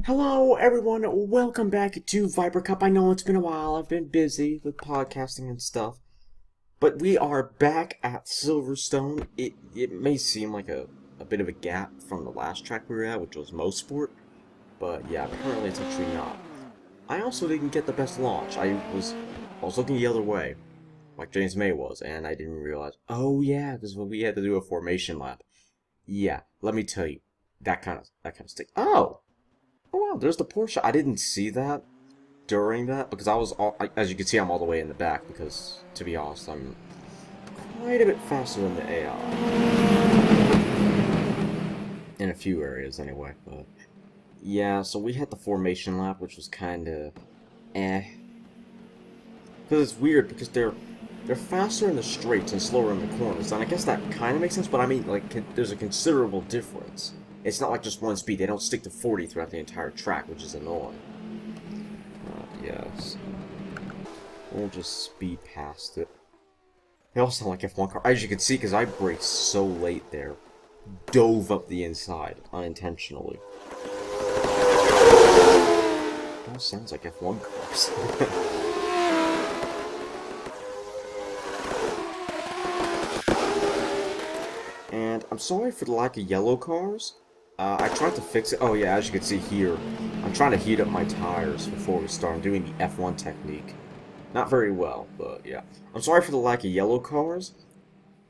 Hello, everyone. Welcome back to Viper Cup. I know it's been a while. I've been busy with podcasting and stuff. But we are back at Silverstone. It may seem like a bit of a gap from the last track we were at, which was Mosport. But yeah, apparently it's actually not. I also didn't get the best launch. I was looking the other way, like James May was, and I didn't realize. Oh yeah, because we had to do a formation lap. Yeah, let me tell you, that kind of stick. Oh wow, there's the Porsche. I didn't see that during that because as you can see, I'm all the way in the back because, to be honest, I'm quite a bit faster than the AI in a few areas anyway. But yeah, so we had the formation lap, which was kind of because it's weird because they're faster in the straights and slower in the corners, and I guess that kind of makes sense. But I mean, like, there's a considerable difference. It's not like just one speed. They don't stick to 40 throughout the entire track, which is annoying. Yes. We'll just speed past it. They all sound like F1 car. As you can see, because I braked so late there. Dove up the inside, unintentionally. It all sounds like F1 cars. And I'm sorry for the lack of yellow cars. I tried to fix it. Oh yeah, as you can see here, I'm trying to heat up my tires before we start. I'm doing the F1 technique. Not very well, but yeah. I'm sorry for the lack of yellow cars.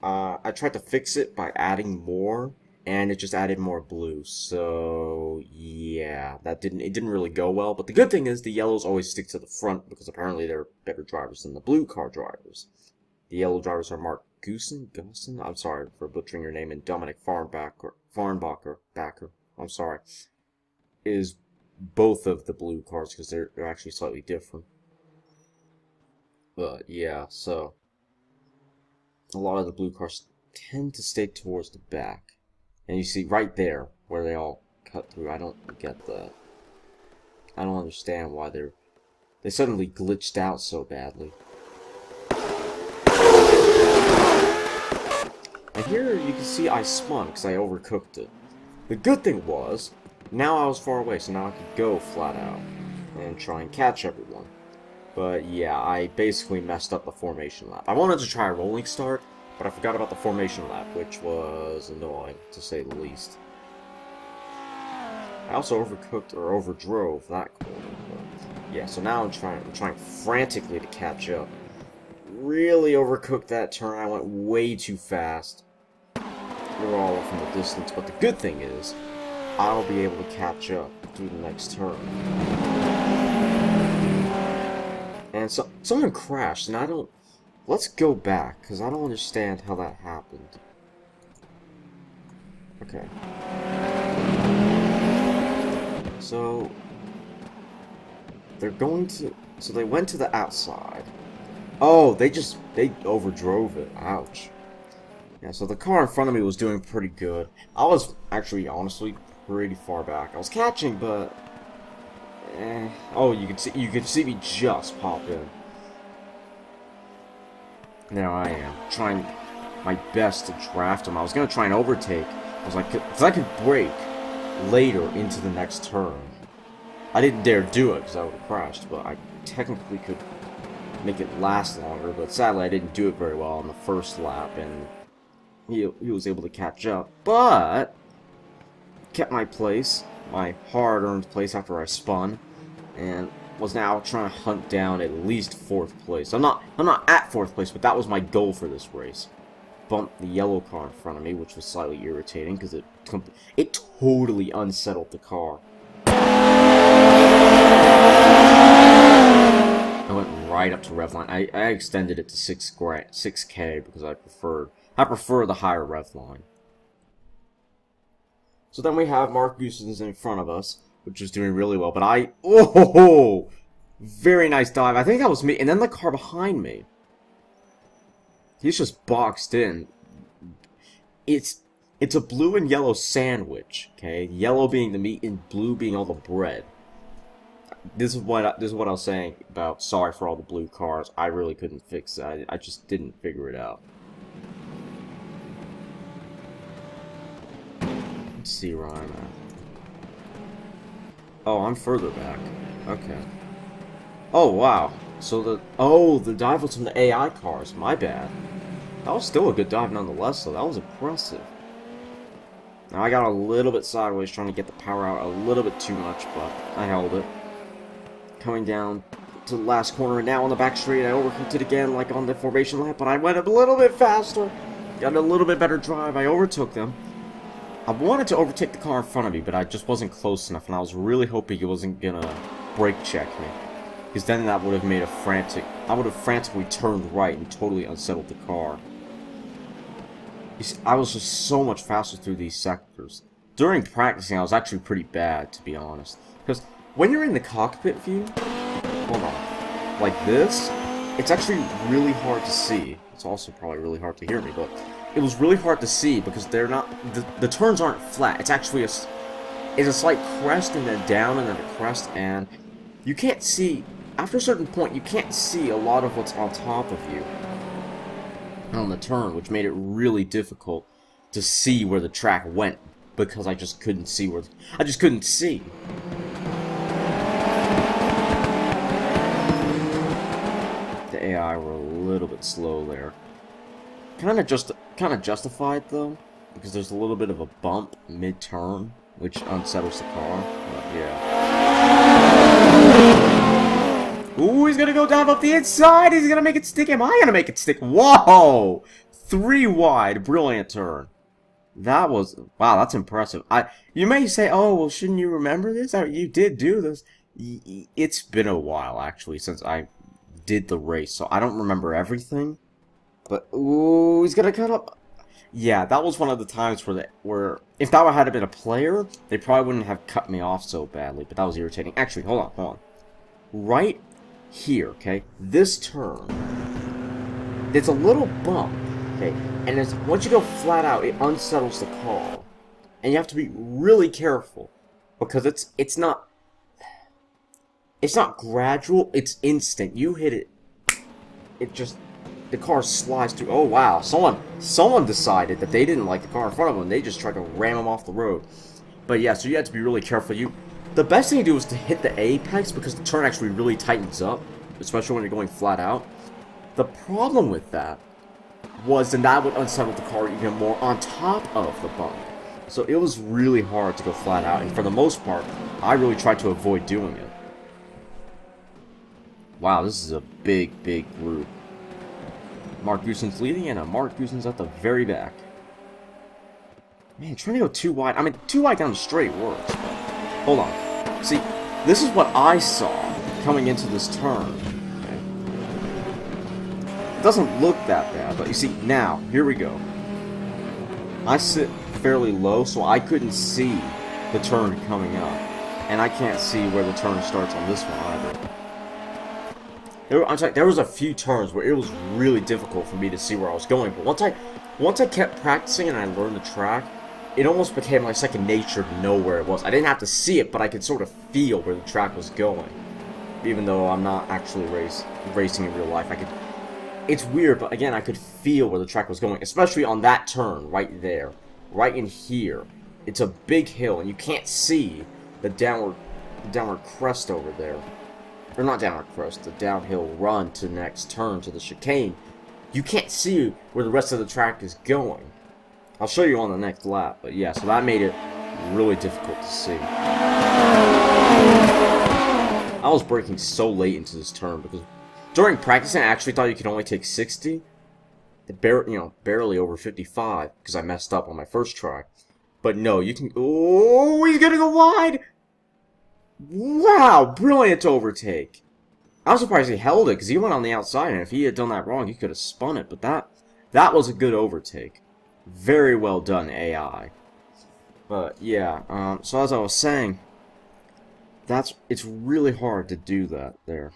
I tried to fix it by adding more, and it just added more blue. So yeah, it didn't really go well. But the good thing is the yellows always stick to the front because apparently they're better drivers than the blue car drivers. The yellow drivers are Mark Goosen? I'm sorry for butchering your name, and Dominic Farnbacher, I'm sorry, is both of the blue cars because they're actually slightly different. But yeah, so a lot of the blue cars tend to stay towards the back. And you see right there where they all cut through. I don't get that. I don't understand why they suddenly glitched out so badly. And here you can see I spun because I overcooked it. The good thing was, now I was far away, so now I could go flat out and try and catch everyone. But yeah, I basically messed up the formation lap. I wanted to try a rolling start, but I forgot about the formation lap, which was annoying, to say the least. I also overcooked or overdrove that corner. But yeah, so now I'm trying frantically to catch up. Really overcooked that turn. I went way too fast. We're all off in the distance, but the good thing is I'll be able to catch up through the next turn. And so someone crashed, and I don't. Let's go back because I don't understand how that happened. Okay. So they're going to. So they went to the outside. Oh, they overdrove it. Ouch. Yeah, so the car in front of me was doing pretty good. I was actually, honestly, pretty far back. I was catching, but oh, you could see me just pop in. There I am, trying my best to draft him. I was gonna try and overtake. I was like, because I could brake later into the next turn. I didn't dare do it because I would have crashed, but I technically could make it last longer, but sadly I didn't do it very well on the first lap, and he was able to catch up, but kept my place, my hard-earned place after I spun, and was now trying to hunt down at least 4th place. I'm not at 4th place, but that was my goal for this race. Bumped the yellow car in front of me, which was slightly irritating because it totally unsettled the car. I went right up to rev line. I extended it to 6K because I prefer the higher rev line. So then we have Mark Goosen's in front of us, which is doing really well. But oh, very nice dive. I think that was me. And then the car behind me. He's just boxed in. It's a blue and yellow sandwich. Okay, yellow being the meat and blue being all the bread. This is what I was saying about sorry for all the blue cars. I really couldn't fix it. I just didn't figure it out. Let's see where I'm at. Oh, I'm further back. Okay. Oh, wow. So the dive was from the AI cars. My bad. That was still a good dive nonetheless, though. That was impressive. Now, I got a little bit sideways trying to get the power out a little bit too much, but I held it. Coming down to the last corner, and now on the back straight, I overcooked it again, like on the formation lap, but I went a little bit faster. Got a little bit better drive. I overtook them. I wanted to overtake the car in front of me, but I just wasn't close enough, and I was really hoping it wasn't gonna brake check me. Because then that would have made I would have frantically turned right and totally unsettled the car. You see, I was just so much faster through these sectors. During practicing, I was actually pretty bad, to be honest. Because when you're in the cockpit view, hold on, like this, it's actually really hard to see. It's also probably really hard to hear me, but it was really hard to see because they're not, the turns aren't flat. It's actually it's a slight crest and then down and then a crest, and you can't see, after a certain point, you can't see a lot of what's on top of you on the turn, which made it really difficult to see where the track went because I just couldn't see I just couldn't see. The AI were a little bit slow there. Kind of justified though, because there's a little bit of a bump mid-turn, which unsettles the car. But yeah. Ooh, he's gonna go dive up the inside. He's gonna make it stick. Am I gonna make it stick? Whoa! 3 wide, brilliant turn. That was, wow, that's impressive. You may say, oh, well, shouldn't you remember this? You did do this. It's been a while actually since I did the race, so I don't remember everything. But ooh, he's gonna cut up. Yeah, that was one of the times where if that had been a player, they probably wouldn't have cut me off so badly. But that was irritating. Actually, hold on. Right here, okay, this turn, there's a little bump, okay, and once you go flat out, it unsettles the car, and you have to be really careful because it's not gradual, it's instant. You hit it, the car slides through. Oh wow, someone decided that they didn't like the car in front of them. They just tried to ram them off the road. But yeah, so you have to be really careful. The best thing to do is to hit the apex because the turn actually really tightens up, especially when you're going flat out. The problem with that was then that would unsettle the car even more on top of the bump. So it was really hard to go flat out, and for the most part, I really tried to avoid doing it. Wow, this is a big group. Mark Goosen's leading, and Mark Goosen's at the very back. Man, trying to go too wide. I mean, too wide down the straight works, but hold on. See, this is what I saw coming into this turn. Okay? It doesn't look that bad, but you see, now, here we go. I sit fairly low, so I couldn't see the turn coming up. And I can't see where the turn starts on this one either. There was a few turns where it was really difficult for me to see where I was going, but once I kept practicing and I learned the track, it almost became like second nature to know where it was. I didn't have to see it, but I could sort of feel where the track was going. Even though I'm not actually racing in real life, it's weird, but again, I could feel where the track was going, especially on that turn right there, right in here. It's a big hill, and you can't see the downward crest over there. Or not downward crest, the downhill run to the next turn, to the chicane. You can't see where the rest of the track is going. I'll show you on the next lap, but yeah, so that made it really difficult to see. I was braking so late into this turn because during practicing I actually thought you could only take 60. Barely over 55 because I messed up on my first try. But no, you can. Oh, he's gonna go wide! Wow, brilliant overtake. I was surprised he held it because he went on the outside, and if he had done that wrong, he could have spun it. But that was a good overtake. Very well done, AI. But yeah, so as I was saying, it's really hard to do that there.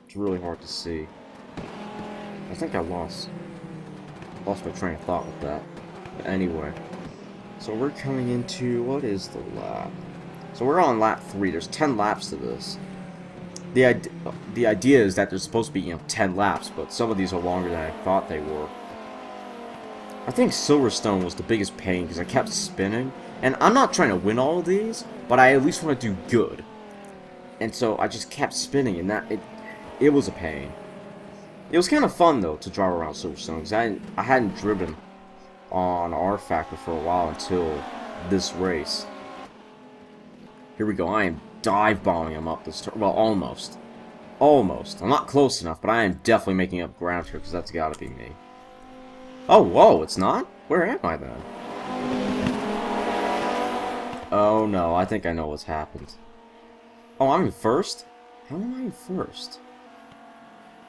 It's really hard to see. I think I lost my train of thought with that. But anyway, so we're coming into, what is the lap? So we're on lap 3. There's 10 laps to this. The idea is that there's supposed to be 10 laps, but some of these are longer than I thought they were. I think Silverstone was the biggest pain because I kept spinning. And I'm not trying to win all of these, but I at least want to do good. And so I just kept spinning, and it was a pain. It was kind of fun, though, to drive around Silverstone, because I hadn't driven on rFactor for a while until this race. Here we go. I am dive bombing him up this turn. Well, almost. Almost. I'm not close enough, but I am definitely making up ground here, because that's got to be me. Oh, whoa, it's not? Where am I, then? Oh, no, I think I know what's happened. Oh, I'm in first? How am I in first?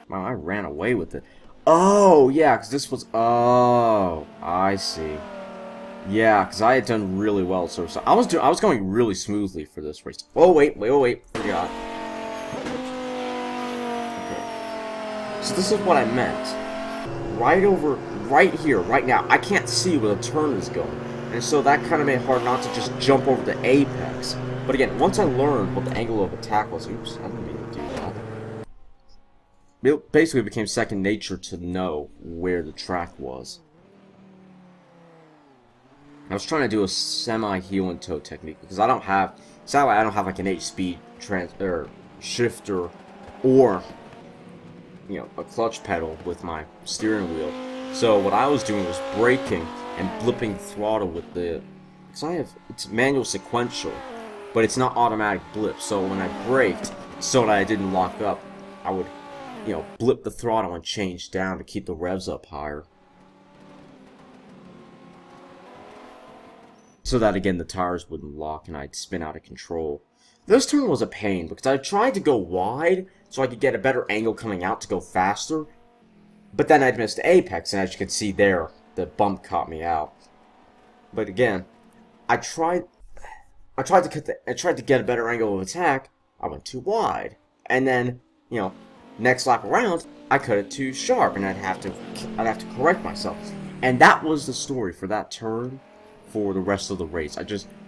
Wow, I ran away with it. Oh, yeah, because this was... Oh, I see. Yeah, because I had done really well. So I was going really smoothly for this race. Oh, wait. Forgot. Okay. So this is what I meant. Right here, right now, I can't see where the turn is going. And so that kind of made it hard not to just jump over the apex. But again, once I learned what the angle of attack was... Oops, I didn't mean to do that. It basically became second nature to know where the track was. I was trying to do a semi-heel and toe technique because I don't have... Sadly, I don't have like an 8-speed shifter or, you know, a clutch pedal with my steering wheel. So what I was doing was braking and blipping throttle with the... Because it's manual sequential, but it's not automatic blip. So when I braked, so that I didn't lock up, I would, you know, blip the throttle and change down to keep the revs up higher. So that, again, the tires wouldn't lock and I'd spin out of control. This turn was a pain because I tried to go wide so I could get a better angle coming out to go faster. But then I'd missed the apex, and as you can see there, the bump caught me out. But again, I tried to get a better angle of attack. I went too wide, and then, you know, next lap around, I cut it too sharp, and I'd have to correct myself. And that was the story for that turn for the rest of the race.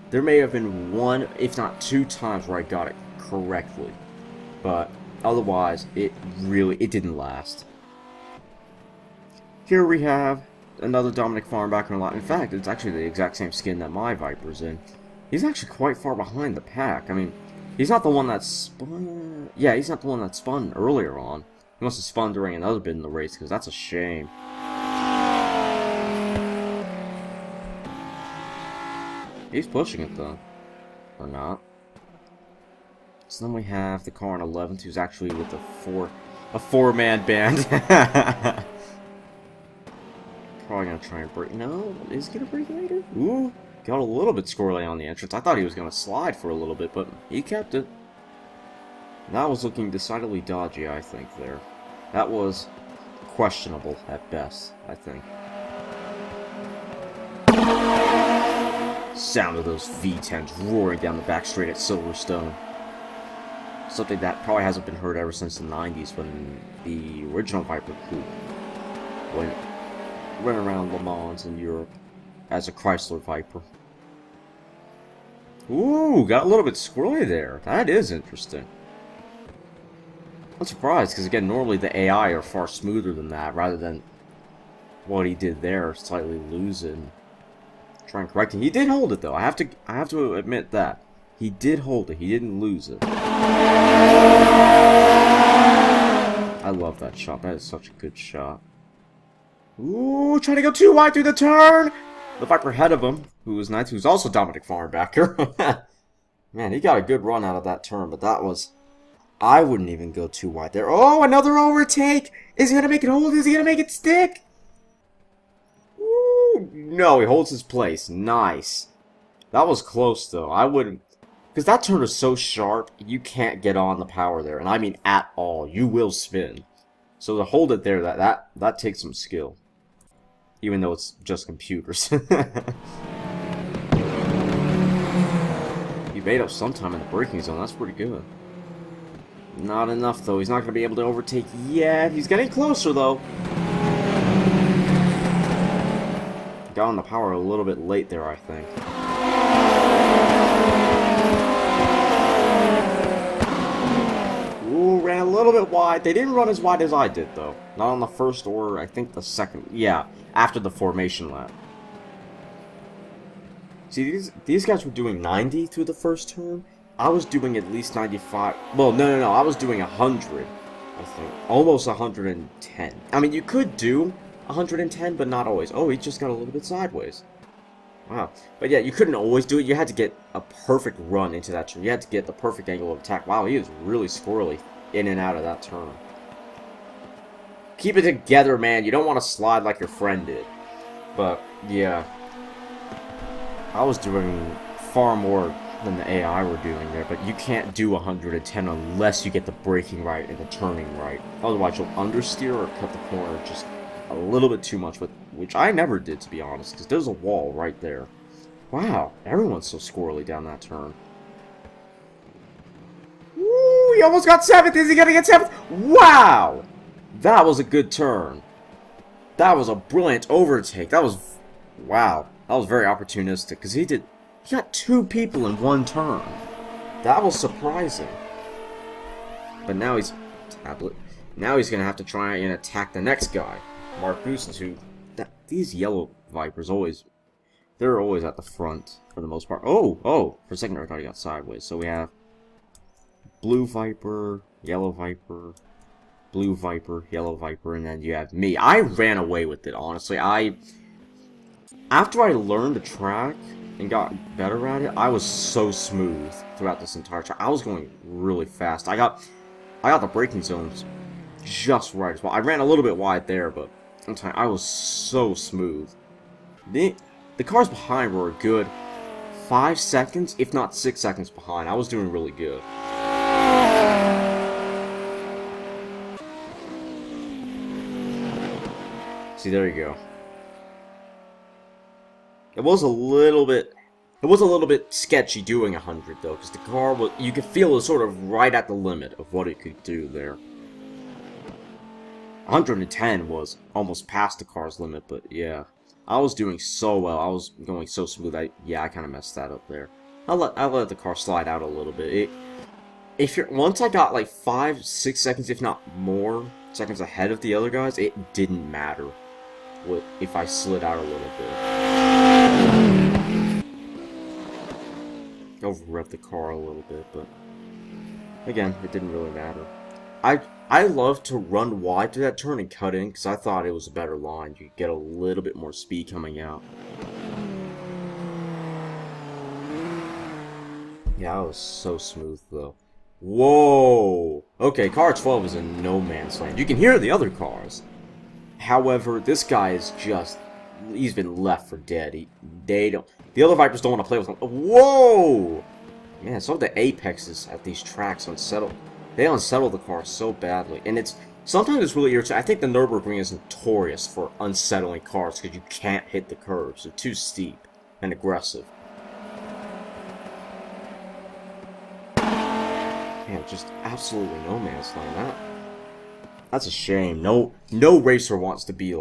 There may have been one, if not two times where I got it correctly, but otherwise, it didn't last. Here we have another Dominic Farnbacker in lot. In fact, it's actually the exact same skin that my Viper's in. He's actually quite far behind the pack. I mean, he's not the one that spun... Yeah, he's not the one that spun earlier on. He must have spun during another bit in the race, because that's a shame. He's pushing it, though. Or not. So then we have the car on 11th, who's actually with a four-man band. Probably gonna try and break. No, is he gonna break later? Ooh, got a little bit squirrely on the entrance. I thought he was gonna slide for a little bit, but he kept it. That was looking decidedly dodgy, I think, there. That was questionable at best, I think. Sound of those V10s roaring down the back straight at Silverstone. Something that probably hasn't been heard ever since the 90s when the original Viper Coupe went around Le Mans in Europe as a Chrysler Viper. Ooh, got a little bit squirrely there. That is interesting. I'm surprised, because again, normally the AI are far smoother than that, rather than what he did there, slightly lose it and try and correct it. He did hold it, though. I have to admit that. He did hold it. He didn't lose it. I love that shot. That is such a good shot. Ooh, trying to go too wide through the turn! The Viper ahead of him, who was nice, who's also Dominic Farnbacker. Man, he got a good run out of that turn, but that was... I wouldn't even go too wide there. Oh, another overtake! Is he gonna make it hold? Is he gonna make it stick? Ooh, no, he holds his place. Nice. That was close, though. I wouldn't... Because that turn is so sharp, you can't get on the power there. And I mean at all. You will spin. So to hold it there, that takes some skill. Even though it's just computers. He made up sometime in the braking zone. That's pretty good. Not enough, though. He's not going to be able to overtake yet. He's getting closer, though. Got on the power a little bit late there, I think. Ooh, ran a little little bit wide. They didn't run as wide as I did, though. Not on the first or, I think, the second. Yeah, after the formation lap. See, these guys were doing 90 through the first turn. I was doing at least 95. Well, no. I was doing 100, I think. Almost 110. I mean, you could do 110, but not always. Oh, he just got a little bit sideways. Wow. But yeah, you couldn't always do it. You had to get a perfect run into that turn. You had to get the perfect angle of attack. Wow, he is really squirrely in and out of that turn. Keep it together, man. You don't want to slide like your friend did. But, yeah. I was doing far more than the AI were doing there, but you can't do 110 unless you get the braking right and the turning right. Otherwise, you'll understeer or cut the corner just a little bit too much, which I never did, to be honest, because there's a wall right there. Wow, everyone's so squirrely down that turn. Woo, he almost got 7th. Is he going to get 7th? Wow! That was a good turn. That was a brilliant overtake. That was... Wow. That was very opportunistic, because he got 2 people in 1 turn. That was surprising. But now he's... Now he's going to have to try and attack the next guy. Mark Goosens, who... These yellow Vipers always... They're always at the front, for the most part. Oh! For a second I thought he got sideways. So we have... Blue Viper, Yellow Viper, Blue Viper, Yellow Viper, and then you have me. I ran away with it, honestly. After I learned the track and got better at it, I was so smooth throughout this entire track. I was going really fast. I got the braking zones just right as well. I ran a little bit wide there, but I'm telling you, I was so smooth. The cars behind were a good 5 seconds, if not 6 seconds behind. I was doing really good. See, there you go. It was a little bit sketchy doing 100 though, because the car was, you could feel it was sort of right at the limit of what it could do there. 110 was almost past the car's limit, but yeah, I was doing so well. I was going so smooth. I kind of messed that up there. I let the car slide out a little bit. Once I got like 5-6 seconds, if not more seconds ahead of the other guys, it didn't matter if I slid out a little bit. Over-rev the car a little bit, but again, it didn't really matter. I love to run wide through that turn and cut in, because I thought it was a better line. You could get a little bit more speed coming out. Yeah, I was so smooth, though. Whoa! Okay, car 12 is in no man's land. You can hear the other cars. However, this guy is just... He's been left for dead. The other Vipers don't want to play with him. Whoa! Man, some of the apexes at these tracks unsettle. They unsettle the car so badly. And sometimes it's really irritating. I think the Nürburgring is notorious for unsettling cars because you can't hit the curves. They're too steep and aggressive. Man, just absolutely no man's land. That's a shame. No racer wants to be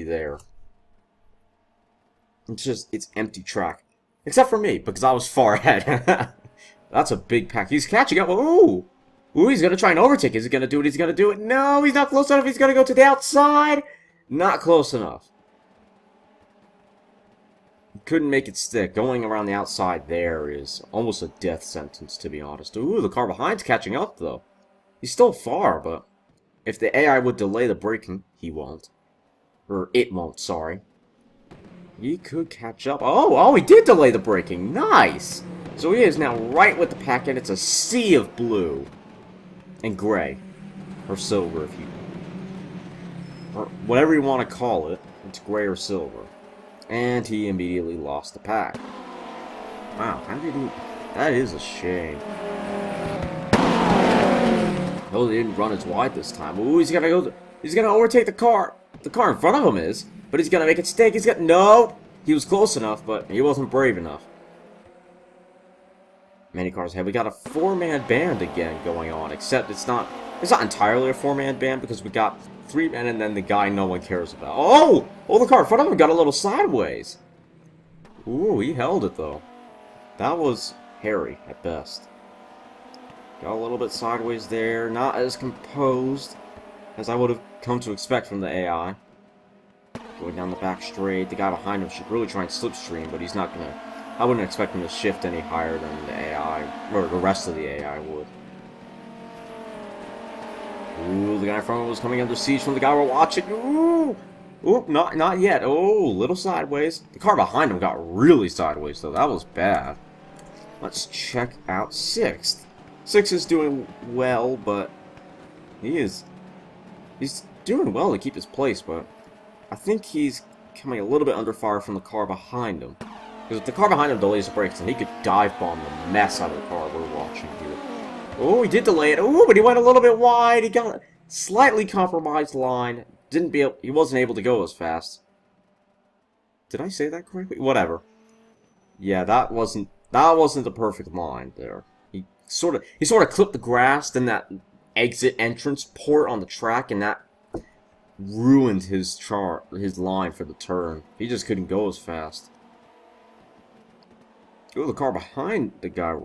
there. It's empty track. Except for me, because I was far ahead. That's a big pack. He's catching up. Ooh! Ooh, he's gonna try and overtake. Is he gonna do it? He's gonna do it. No, he's not close enough. He's gonna go to the outside. Not close enough. He couldn't make it stick. Going around the outside there is almost a death sentence, to be honest. Ooh, the car behind's catching up, though. He's still far, but if the AI would delay the braking, he won't. Or it won't, sorry. He could catch up. Oh, he did delay the braking. Nice! So he is now right with the pack, and it's a sea of blue. And gray. Or silver, if you... Or whatever you want to call it. It's gray or silver. And he immediately lost the pack. Wow, how did he... That is a shame. No, they didn't run as wide this time. Ooh, he's gonna go... He's gonna overtake the car. The car in front of him is. But he's gonna make it stick. No! He was close enough, but he wasn't brave enough. Many cars ahead. We got a 4-man band again going on, except it's not entirely a 4-man band because we got 3 men and then the guy no one cares about. Oh, the car in front of him got a little sideways. Ooh, he held it though. That was hairy at best. Got a little bit sideways there. Not as composed as I would have come to expect from the AI. Going down the back straight. The guy behind him should really try and slipstream, but he's not going to... I wouldn't expect him to shift any higher than the AI, or the rest of the AI would. Ooh, the guy in front of him was coming under siege from the guy we're watching. Ooh! Ooh, not yet. Oh, little sideways. The car behind him got really sideways, though. That was bad. Let's check out 6th. 6 is doing well, but he's doing well to keep his place, but I think he's coming a little bit under fire from the car behind him. Because if the car behind him delays the brakes, then he could dive bomb the mess out of the car we're watching here. Oh, he did delay it. Oh, but he went a little bit wide. He got a slightly compromised line. He wasn't able to go as fast. Did I say that correctly? Whatever. Yeah, that wasn't the perfect line there. He sort of clipped the grass, then that exit entrance port on the track, and that ruined his line for the turn. He just couldn't go as fast. Oh, the car behind the guy.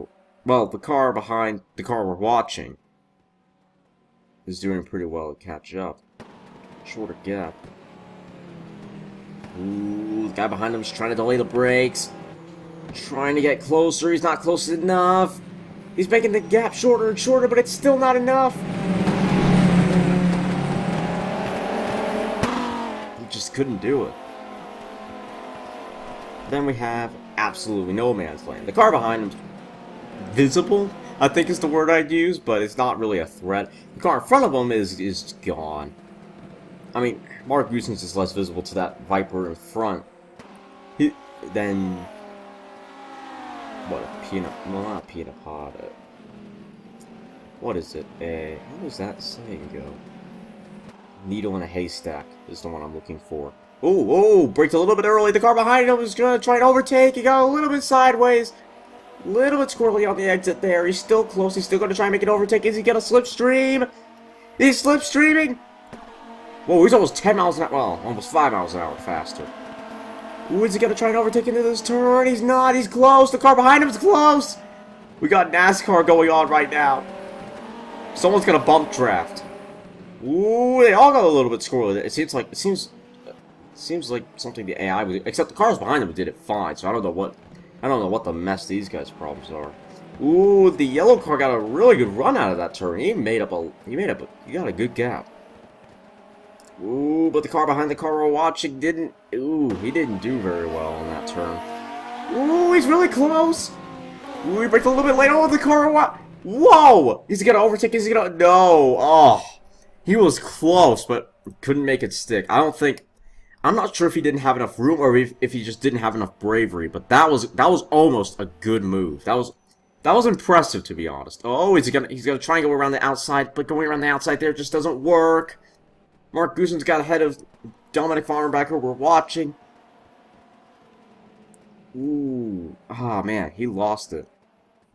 Well, the car behind the car we're watching is doing pretty well to catch up. Shorter gap. Ooh, the guy behind him is trying to delay the brakes. Trying to get closer. He's not close enough. He's making the gap shorter and shorter, but it's still not enough. He just couldn't do it. Then we have absolutely no man's land. The car behind him's visible, I think is the word I'd use, but it's not really a threat. The car in front of him is gone. I mean, Mark Goosen's is less visible to that Viper in front. Then what, a peanut, well, not a peanut pod. What is it? How does that saying go? Needle in a haystack is the one I'm looking for. Oh, braked a little bit early. The car behind him was going to try and overtake. He got a little bit sideways. A little bit squirrely on the exit there. He's still close. He's still going to try and make an overtake. Is he going to slipstream? He's slipstreaming. Whoa, he's almost 10 miles an hour. Well, almost 5 miles an hour faster. Ooh, is he going to try and overtake into this turn? He's not. He's close. The car behind him is close. We got NASCAR going on right now. Someone's going to bump draft. Ooh, they all got a little bit squirrely. It seems like something the AI would, except the cars behind them did it fine. So I don't know what the mess these guys' problems are. Ooh, the yellow car got a really good run out of that turn. He got a good gap. Ooh, but the car behind the car we're watching didn't. Ooh, he didn't do very well on that turn. Ooh, he's really close. Ooh, he braked a little bit late. Oh, the car. What? Whoa! He's gonna overtake. Is he gonna? No. Oh, he was close, but couldn't make it stick. I'm not sure if he didn't have enough room or if he just didn't have enough bravery. But that was almost a good move. That was impressive, to be honest. Oh, he's gonna try and go around the outside, but going around the outside there just doesn't work. Mark Goosen's got ahead of Dominic Farmerbacker. We're watching. Ooh. Ah, man. He lost it.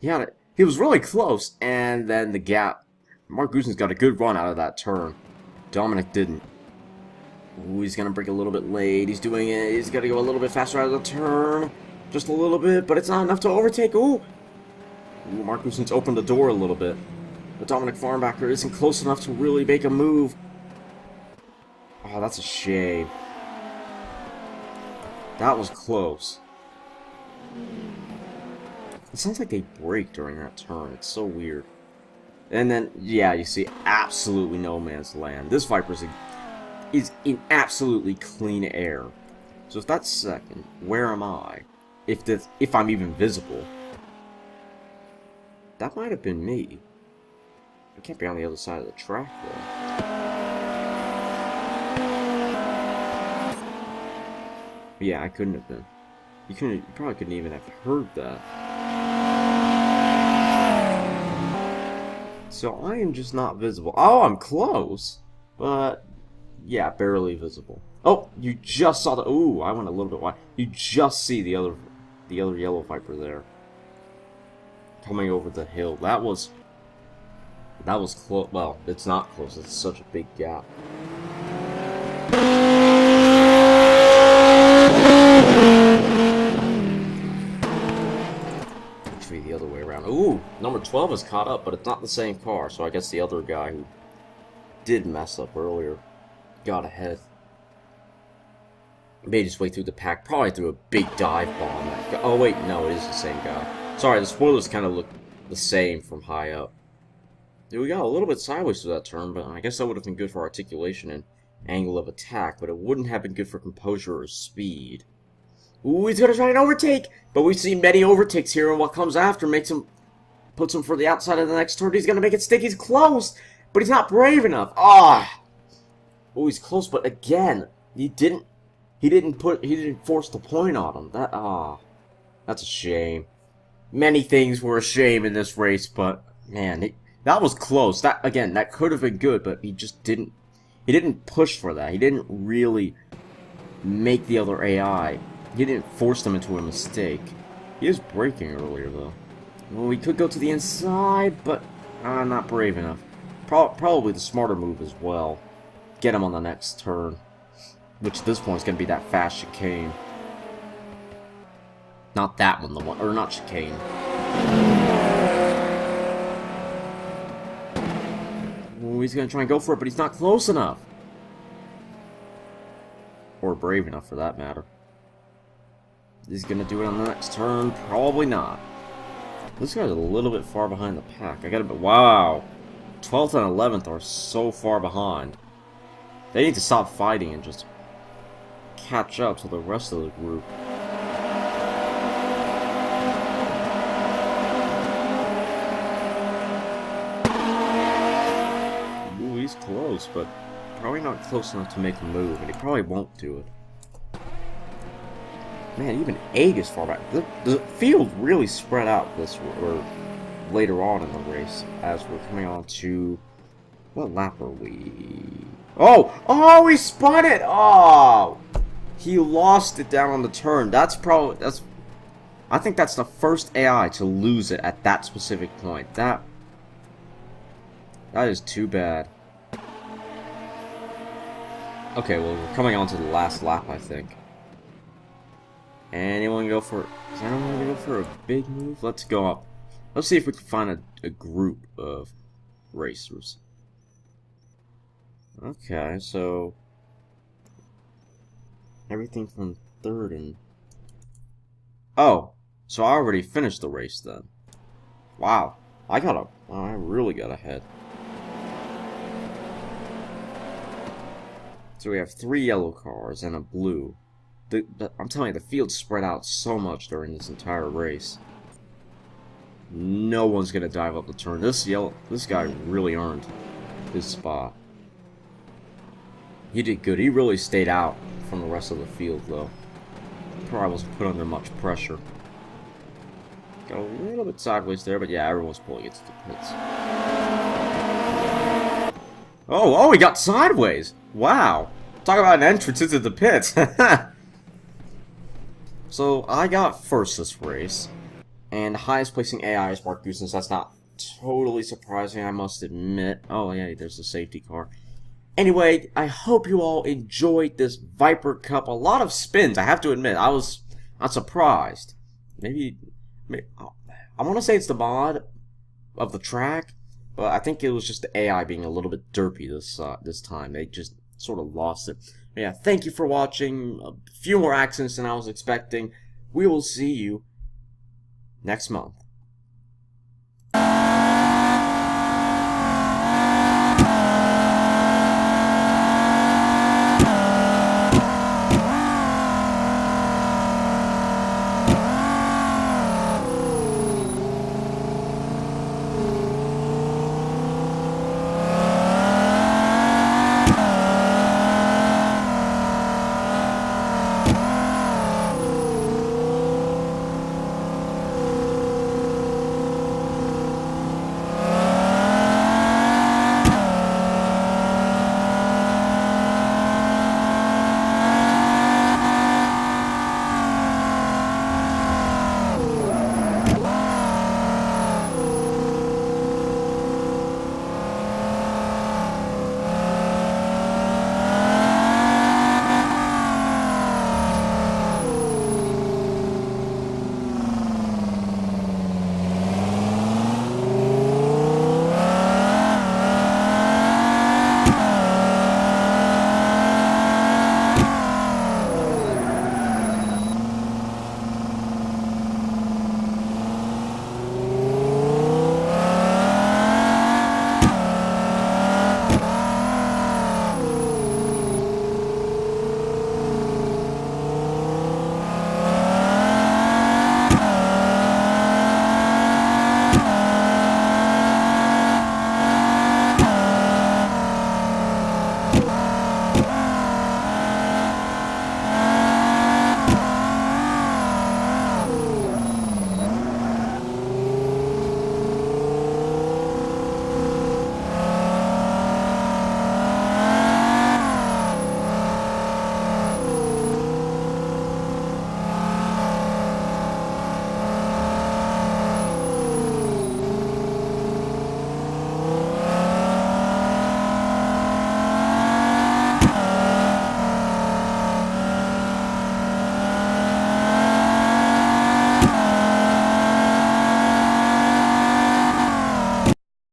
He was really close. And then the gap. Mark Goosen's got a good run out of that turn. Dominic didn't. Ooh, he's going to brake a little bit late. He's doing it. He's got to go a little bit faster out of the turn. Just a little bit. But it's not enough to overtake. Ooh. Ooh, Mark Goosen's opened the door a little bit. But Dominic Farmerbacker isn't close enough to really make a move. Oh, that's a shame. That was close. It sounds like they brake during that turn. It's so weird. And then, yeah, you see absolutely no man's land. This Viper is in absolutely clean air. So if that's second, where am I? If I'm even visible. That might have been me. I can't be on the other side of the track, though. Yeah, I couldn't have been. You probably couldn't even have heard that. So I am just not visible. Oh, I'm close, but yeah, barely visible. Oh, you just saw the. Ooh, I went a little bit wide. You just see the other yellow Viper there, coming over the hill. That was close. Well, it's not close. It's such a big gap. Actually, the other way around. Ooh, Number 12 is caught up, but it's not the same car, so I guess the other guy who did mess up earlier got ahead. Made his way through the pack, probably through a big dive bomb. Oh wait, no, it is the same guy. Sorry, the spoilers kind of look the same from high up. We got a little bit sideways through that turn, but I guess that would have been good for articulation and angle of attack, but it wouldn't have been good for composure or speed. Ooh, he's gonna try and overtake! But we've seen many overtakes here, and what comes after puts him for the outside of the next turn. He's gonna make it stick. He's close, but he's not brave enough. Ah! Oh, he's close, but again, he didn't force the point on him. That's a shame. Many things were a shame in this race, but man, that was close. That could have been good, but he just didn't. He didn't push for that. He didn't really make the other AI. He didn't force them into a mistake. He was braking earlier, though. Well, we could go to the inside, but not brave enough. Probably the smarter move as well. Get him on the next turn, which at this point is going to be that fast chicane. Not that one, not chicane. Oh, he's going to try and go for it, but he's not close enough. Or brave enough, for that matter. He's going to do it on the next turn? Probably not. This guy's a little bit far behind the pack. Wow. 12th and 11th are so far behind. They need to stop fighting and just catch up to the rest of the group. Ooh, he's close, but probably not close enough to make a move, and he probably won't do it. Man, even 8 is far back. The field really spread out later on in the race, as we're coming on to... What lap are we... Oh, he spun it! Oh! He lost it down on the turn. I think that's the first AI to lose it at that specific point. That is too bad. Okay, well, we're coming on to the last lap, I think. Anyone go for... Does anyone want to go for a big move? Let's go up. Let's see if we can find a group of racers. Okay, so... Everything from 3rd and... Oh! So I already finished the race then. Wow. I really got ahead. So we have 3 yellow cars and a blue. I'm telling you, the field spread out so much during this entire race. No one's gonna dive up the turn. This guy really earned his spot. He did good. He really stayed out from the rest of the field, though. Probably wasn't put under much pressure. Got a little bit sideways there, but yeah, everyone's pulling it to the pits. Oh, he got sideways! Wow! Talk about an entrance into the pits! So, I got first this race, and highest placing AI is Mark Goosens. That's not totally surprising, I must admit. Oh, yeah, there's the safety car. Anyway, I hope you all enjoyed this Viper Cup. A lot of spins, I have to admit. I was not surprised. Maybe I want to say it's the mod of the track, but I think it was just the AI being a little bit derpy this time. They just sort of lost it. But yeah, thank you for watching. A few more accidents than I was expecting. We will see you next month.